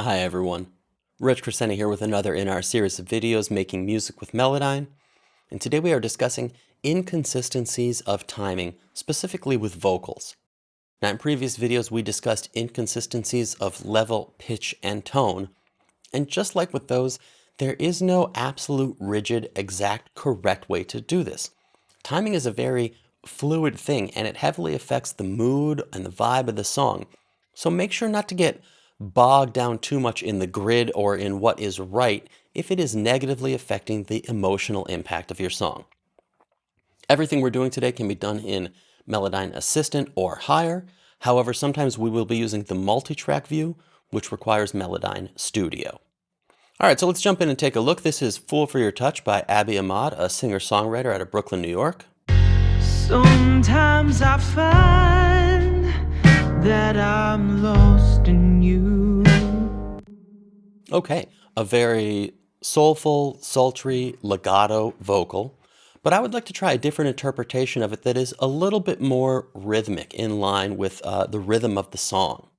Hi everyone, Rich Crescenti here with another in our series of videos making music with Melodyne, and today we are discussing inconsistencies of timing, specifically with vocals. Now in previous videos we discussed inconsistencies of level, pitch, and tone, and just like with those, there is no absolute rigid, exact, correct way to do this. Timing is a very fluid thing and it heavily affects the mood and the vibe of the song, so make sure not to get bogged down too much in the grid or in what is right if it is negatively affecting the emotional impact of your song. Everything we're doing today can be done in Melodyne Assistant or higher. However, sometimes we will be using the multi-track view, which requires Melodyne Studio. All right, so let's jump in and take a look. This is Fool for Your Touch by Abby Ahmad, a singer-songwriter out of Brooklyn, New York. Sometimes I find that I'm lost in you. Okay, a very soulful, sultry, legato vocal, but I would like to try a different interpretation of it that is a little bit more rhythmic, in line with the rhythm of the song.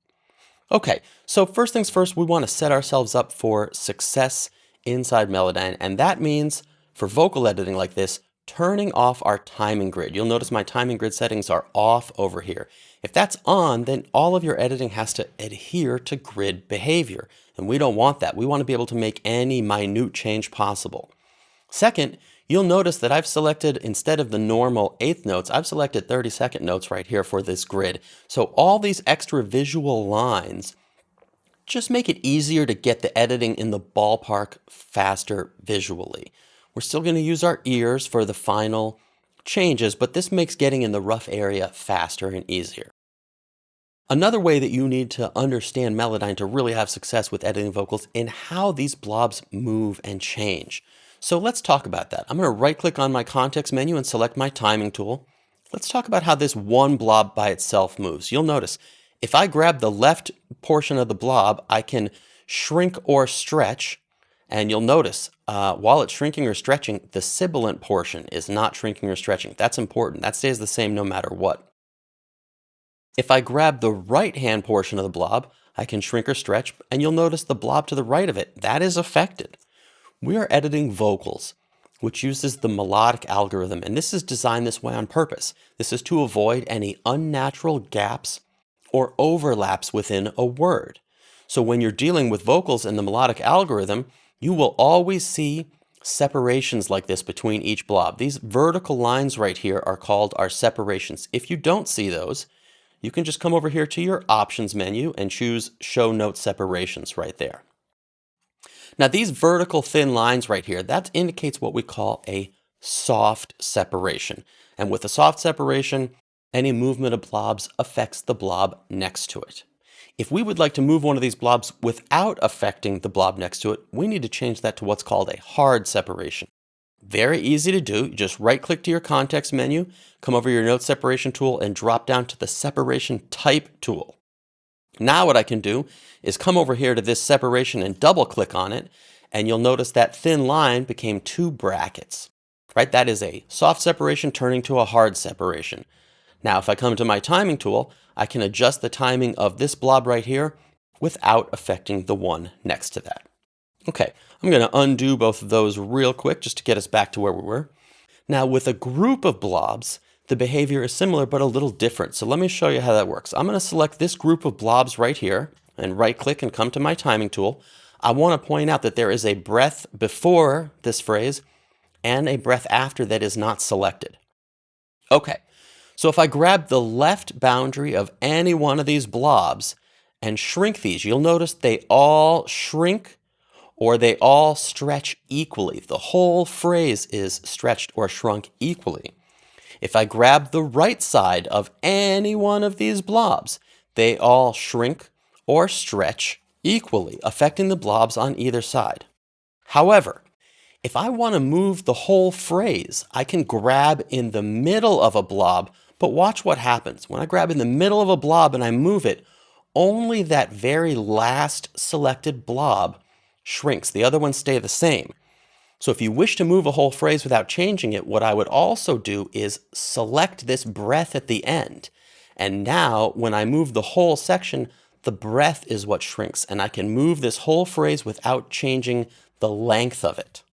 Okay, so first things first, we want to set ourselves up for success inside Melodyne, and that means for vocal editing like this, turning off our timing grid. You'll notice my timing grid settings are off over here. If that's on, then all of your editing has to adhere to grid behavior, and we don't want that. We want to be able to make any minute change possible. Second, you'll notice that I've selected, instead of the normal eighth notes, I've selected 30-second notes right here for this grid. So all these extra visual lines just make it easier to get the editing in the ballpark faster visually. We're still going to use our ears for the final changes, but this makes getting in the rough area faster and easier. Another way that you need to understand Melodyne to really have success with editing vocals in how these blobs move and change. So let's talk about that. I'm going to right-click on my context menu and select my timing tool. Let's talk about how this one blob by itself moves. You'll notice if I grab the left portion of the blob, I can shrink or stretch, and you'll notice while it's shrinking or stretching, the sibilant portion is not shrinking or stretching. That's important. That stays the same no matter what. If I grab the right-hand portion of the blob, I can shrink or stretch, and you'll notice the blob to the right of it, that is affected. We are editing vocals, which uses the melodic algorithm, and this is designed this way on purpose. This is to avoid any unnatural gaps or overlaps within a word. So when you're dealing with vocals in the melodic algorithm, you will always see separations like this between each blob. These vertical lines right here are called our separations. If you don't see those, you can just come over here to your options menu and choose Show Note Separations right there. Now these vertical thin lines right here, that indicates what we call a soft separation. And with a soft separation, any movement of blobs affects the blob next to it. If we would like to move one of these blobs without affecting the blob next to it, we need to change that to what's called a hard separation. Very easy to do. You just right-click to your context menu, come over your Note Separation tool, and drop down to the Separation Type tool. Now what I can do is come over here to this separation and double-click on it, and you'll notice that thin line became two brackets. Right? That is a soft separation turning to a hard separation. Now if I come to my timing tool, I can adjust the timing of this blob right here without affecting the one next to that. Okay, I'm going to undo both of those real quick just to get us back to where we were. Now with a group of blobs, the behavior is similar but a little different. So let me show you how that works. I'm going to select this group of blobs right here and right-click and come to my timing tool. I want to point out that there is a breath before this phrase and a breath after that is not selected. Okay, so if I grab the left boundary of any one of these blobs and shrink these, you'll notice they all shrink or they all stretch equally. The whole phrase is stretched or shrunk equally. If I grab the right side of any one of these blobs, they all shrink or stretch equally, affecting the blobs on either side. However, if I want to move the whole phrase, I can grab in the middle of a blob, but watch what happens. When I grab in the middle of a blob and I move it, only that very last selected blob shrinks. The other ones stay the same. So if you wish to move a whole phrase without changing it, what I would also do is select this breath at the end. And now when I move the whole section, the breath is what shrinks, and I can move this whole phrase without changing the length of it.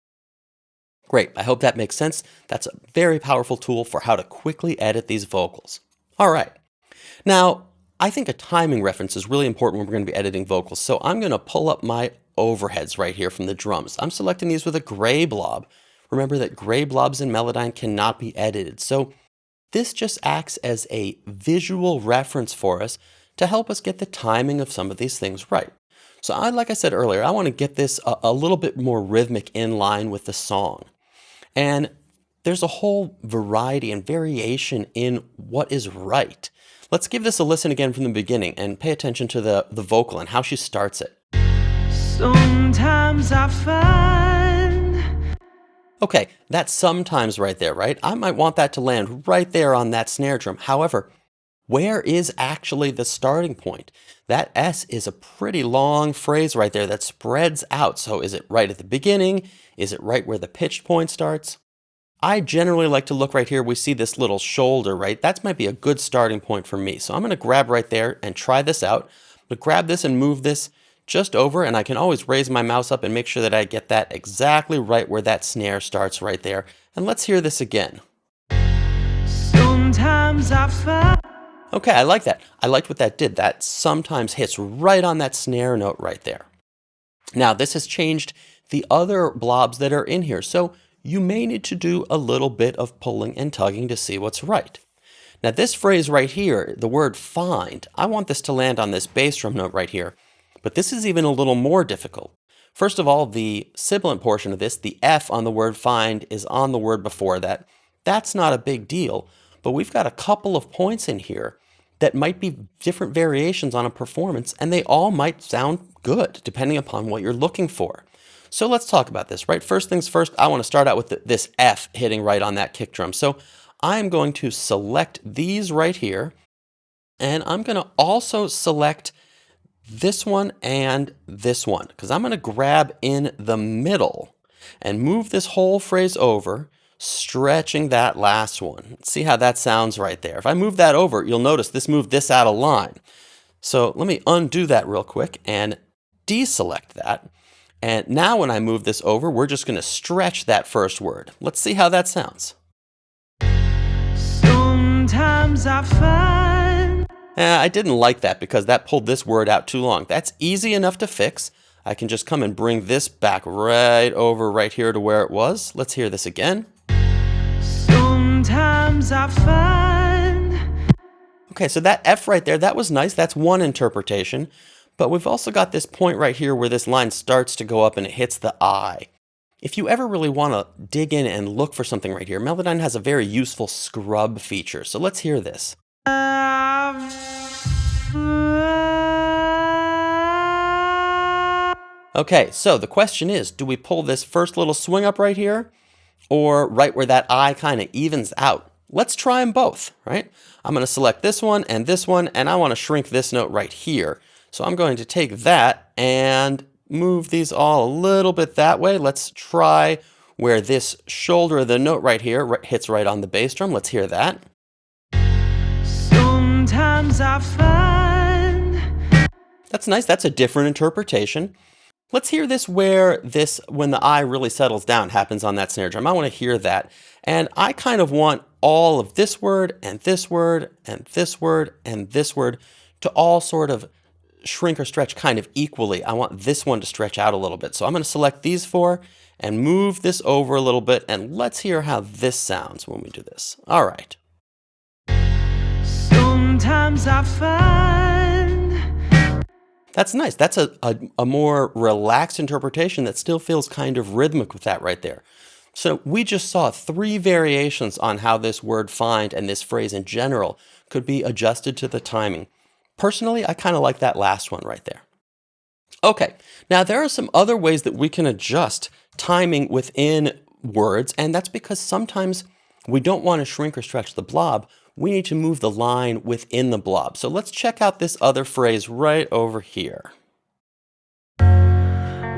Great, I hope that makes sense. That's a very powerful tool for how to quickly edit these vocals. All right, now I think a timing reference is really important when we're going to be editing vocals, so I'm going to pull up my overheads right here from the drums. I'm selecting these with a gray blob. Remember that gray blobs in Melodyne cannot be edited, so this just acts as a visual reference for us to help us get the timing of some of these things right. So like I said earlier, I want to get this a little bit more rhythmic in line with the song. And there's a whole variety and variation in what is right. Let's give this a listen again from the beginning and pay attention to the vocal and how she starts it. Sometimes I find. Okay, that's sometimes right there, right? I might want that to land right there on that snare drum. However, where is actually the starting point? That S is a pretty long phrase right there that spreads out. So is it right at the beginning? Is it right where the pitched point starts? I generally like to look right here. We see this little shoulder, right? That might be a good starting point for me. So I'm going to grab right there and try this out. I'm going to grab this and move this just over, and I can always raise my mouse up and make sure that I get that exactly right where that snare starts right there. And let's hear this again. Sometimes I find. Okay, I like that. I liked what that did. That sometimes hits right on that snare note right there. Now, this has changed the other blobs that are in here, so you may need to do a little bit of pulling and tugging to see what's right. Now, this phrase right here, the word find, I want this to land on this bass drum note right here, but this is even a little more difficult. First of all, the sibilant portion of this, the F on the word find, is on the word before that. That's not a big deal, but we've got a couple of points in here that might be different variations on a performance, and they all might sound good depending upon what you're looking for. So let's talk about this, right? First things first, I want to start out with this F hitting right on that kick drum. So I'm going to select these right here, and I'm going to also select this one and this one, because I'm going to grab in the middle and move this whole phrase over, stretching that last one. See how that sounds right there. If I move that over, you'll notice this moved this out of line. So let me undo that real quick and deselect that. And now when I move this over, we're just going to stretch that first word. Let's see how that sounds. Sometimes I find. I didn't like that because that pulled this word out too long. That's easy enough to fix. I can just come and bring this back right over right here to where it was. Let's hear this again. Sometimes I find. Okay, so that F right there, that was nice. That's one interpretation. But we've also got this point right here where this line starts to go up and it hits the I. If you ever really want to dig in and look for something right here, Melodyne has a very useful scrub feature. So let's hear this. Okay, so the question is, do we pull this first little swing up right here or right where that I kind of evens out? Let's try them both, right? I'm going to select this one, and I want to shrink this note right here. So I'm going to take that and move these all a little bit that way. Let's try where this shoulder of the note right here hits right on the bass drum. Let's hear that. Sometimes I find. That's nice. That's a different interpretation. Let's hear this where when the I really settles down, happens on that snare drum. I want to hear that. And I kind of want all of this word and this word and this word and this word to all sort of shrink or stretch kind of equally. I want this one to stretch out a little bit. So I'm going to select these four and move this over a little bit. And let's hear how this sounds when we do this. All right. Sometimes I find. That's nice. That's a more relaxed interpretation that still feels kind of rhythmic with that right there. So we just saw 3 variations on how this word find and this phrase in general could be adjusted to the timing. Personally, I kind of like that last one right there. Okay, now there are some other ways that we can adjust timing within words, and that's because sometimes we don't want to shrink or stretch the blob. We need to move the line within the blob. So let's check out this other phrase right over here.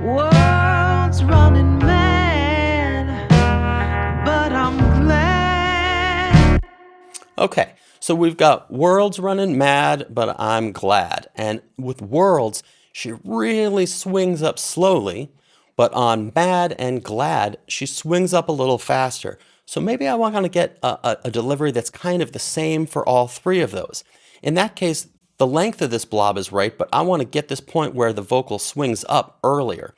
World's running mad, but I'm glad. Okay, So we've got worlds running mad, but I'm glad. And with worlds, she really swings up slowly, but on mad and glad, she swings up a little faster. So maybe I want to get a delivery that's kind of the same for all three of those. In that case, the length of this blob is right, but I want to get this point where the vocal swings up earlier.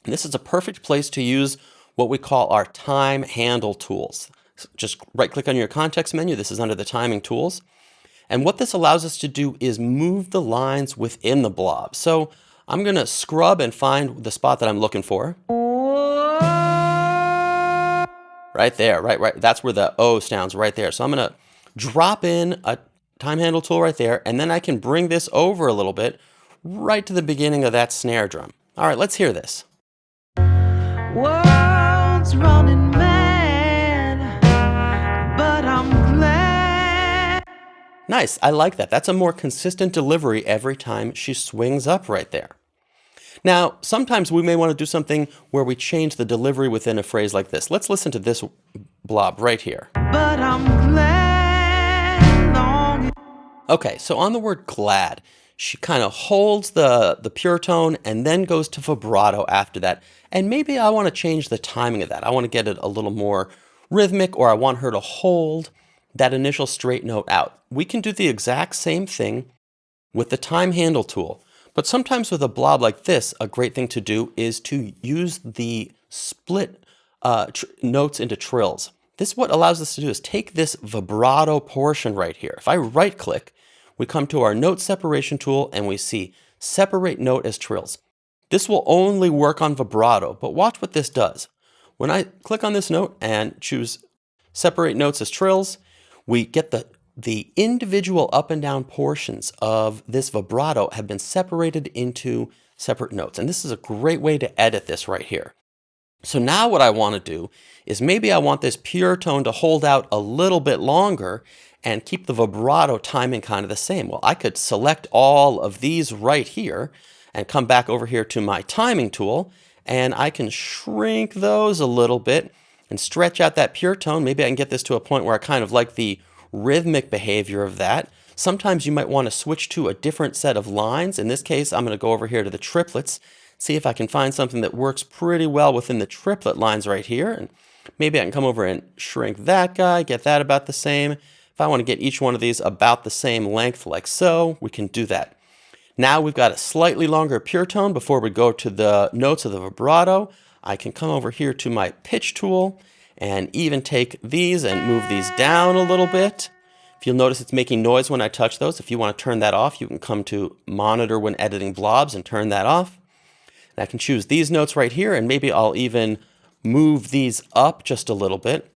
And this is a perfect place to use what we call our time handle tools. So just right click on your context menu. This is under the timing tools. And what this allows us to do is move the lines within the blob. So I'm going to scrub and find the spot that I'm looking for. Right there, right. That's where the O sounds right there. So I'm going to drop in a time handle tool right there, and then I can bring this over a little bit right to the beginning of that snare drum. All right, let's hear this. World's running mad, but I'm glad. Nice, I like that. That's a more consistent delivery every time she swings up right there. Now, sometimes we may want to do something where we change the delivery within a phrase like this. Let's listen to this blob right here. But I'm glad long. Okay, so on the word glad, she kind of holds the pure tone and then goes to vibrato after that. And maybe I want to change the timing of that. I want to get it a little more rhythmic, or I want her to hold that initial straight note out. We can do the exact same thing with the time handle tool. But sometimes with a blob like this, a great thing to do is to use the split notes into trills. This, what allows us to do is take this vibrato portion right here. If I right click, we come to our note separation tool and we see separate note as trills. This will only work on vibrato, but watch what this does. When I click on this note and choose separate notes as trills, we get the individual up and down portions of this vibrato have been separated into separate notes. And this is a great way to edit this right here. So now what I want to do is maybe I want this pure tone to hold out a little bit longer and keep the vibrato timing kind of the same. Well, I could select all of these right here and come back over here to my timing tool, and I can shrink those a little bit and stretch out that pure tone. Maybe I can get this to a point where I kind of like the rhythmic behavior of that. Sometimes you might want to switch to a different set of lines. In this case, I'm going to go over here to the triplets, see if I can find something that works pretty well within the triplet lines right here. And maybe I can come over and shrink that guy, get that about the same. If I want to get each one of these about the same length like so, we can do that. Now we've got a slightly longer pure tone before we go to the notes of the vibrato. I can come over here to my pitch tool and even take these and move these down a little bit. If you'll notice it's making noise when I touch those. If you want to turn that off, you can come to monitor when editing blobs and turn that off. And I can choose these notes right here, and maybe I'll even move these up just a little bit.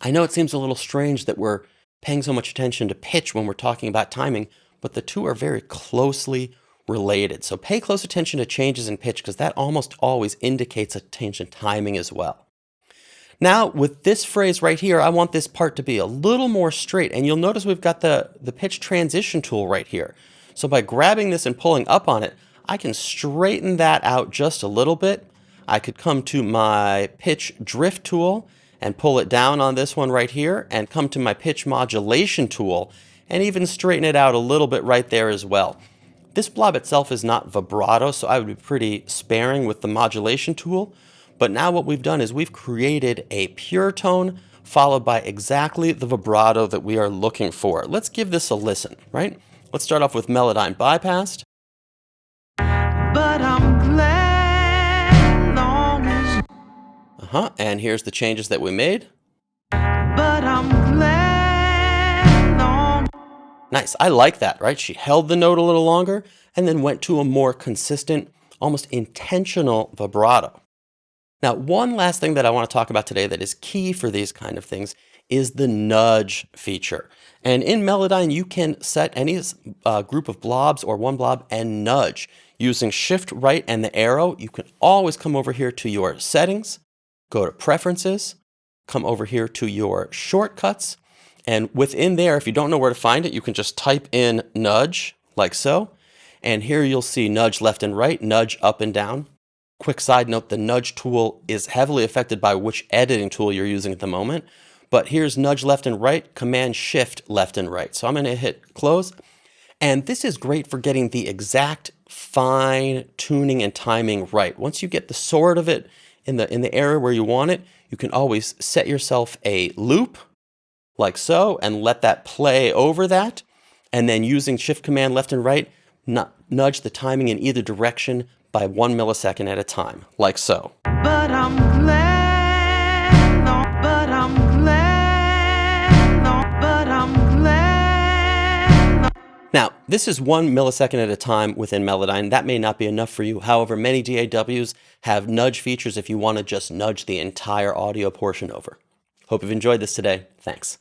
I know it seems a little strange that we're paying so much attention to pitch when we're talking about timing, but the two are very closely related. So pay close attention to changes in pitch, because that almost always indicates a change in timing as well. Now with this phrase right here, I want this part to be a little more straight, and you'll notice we've got the pitch transition tool right here. So by grabbing this and pulling up on it, I can straighten that out just a little bit. I could come to my pitch drift tool and pull it down on this one right here, and come to my pitch modulation tool and even straighten it out a little bit right there as well. This blob itself is not vibrato, so I would be pretty sparing with the modulation tool. But now what we've done is we've created a pure tone followed by exactly the vibrato that we are looking for. Let's give this a listen, right? Let's start off with Melodyne bypassed. But I'm glad long as. And here's the changes that we made. But I'm glad long. Nice, I like that, right? She held the note a little longer and then went to a more consistent, almost intentional vibrato. Now, one last thing that I want to talk about today that is key for these kind of things is the nudge feature. And in Melodyne, you can set any group of blobs or one blob and nudge. Using Shift right and the arrow, you can always come over here to your settings, go to preferences, come over here to your shortcuts, and within there, if you don't know where to find it, you can just type in nudge like so. And here you'll see nudge left and right, nudge up and down. Quick side note, the nudge tool is heavily affected by which editing tool you're using at the moment. but here's nudge left and right, Command Shift left and right. So I'm going to hit close. And this is great for getting the exact fine tuning and timing right. Once you get the sort of it in the area where you want it, you can always set yourself a loop like so and let that play over that. And then using Shift Command left and right, nudge the timing in either direction by 1 millisecond at a time, like so. But I'm glad, no, but I'm glad, no, but I'm glad, no. Now, this is 1 millisecond at a time within Melodyne. That may not be enough for you. However, many DAWs have nudge features if you want to just nudge the entire audio portion over. Hope you've enjoyed this today. Thanks.